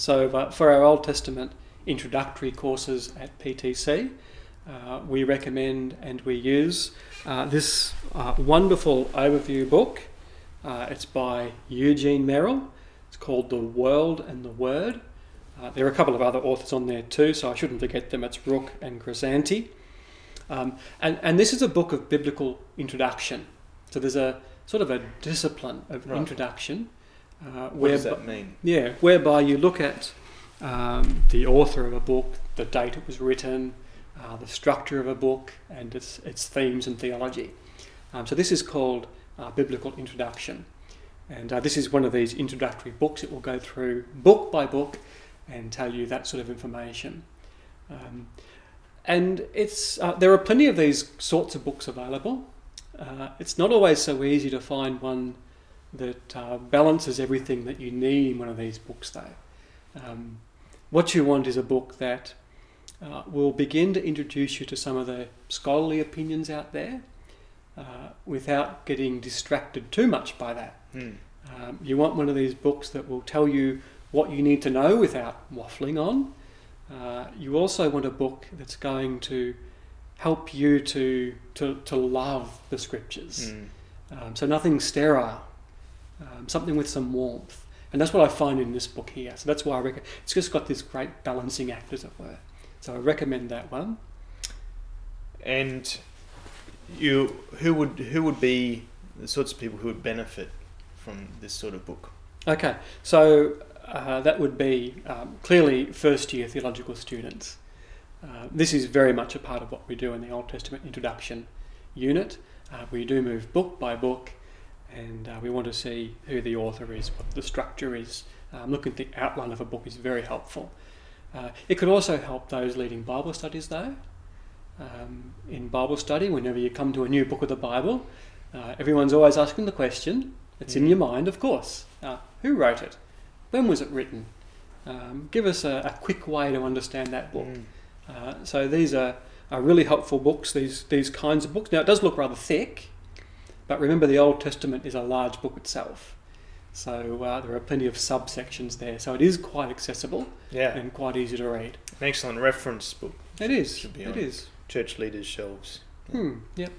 So for our Old Testament introductory courses at PTC, we recommend and we use this wonderful overview book. It's by Eugene Merrill. It's called The World and the Word. There are a couple of other authors on there too, so I shouldn't forget them. It's Rook and Grisanti. And this is a book of biblical introduction. So there's a sort of a discipline of introduction. What does that mean? Yeah, whereby you look at the author of a book, the date it was written, the structure of a book, and its themes and theology. So this is called Biblical Introduction. And this is one of these introductory books. It will go through book by book and tell you that sort of information. And there are plenty of these sorts of books available. It's not always so easy to find one that balances everything that you need in one of these books, though. What you want is a book that will begin to introduce you to some of the scholarly opinions out there without getting distracted too much by that. You want one of these books that will tell you what you need to know without waffling on. You also want a book that's going to help you to love the scriptures. So nothing sterile, something with some warmth. And that's what I find in this book here. So that's why I reckon it's just got this great balancing act, as it were. So I recommend that one. And who would be the sorts of people who would benefit from this sort of book? Okay, so that would be clearly first-year theological students. This is very much a part of what we do in the Old Testament introduction unit. We do move book by book, and we want to see who the author is, what the structure is. Looking at the outline of a book is very helpful. It could also help those leading Bible studies, though. In Bible study, whenever you come to a new book of the Bible, everyone's always asking the question. It's in your mind, of course. Who wrote it? When was it written? Give us a quick way to understand that book. So these are really helpful books, these kinds of books. Now, it does look rather thick, but remember the Old Testament is a large book itself. So there are plenty of subsections there. So it is quite accessible and quite easy to read. An excellent reference book. It is. Should be on church leaders' shelves. Yep.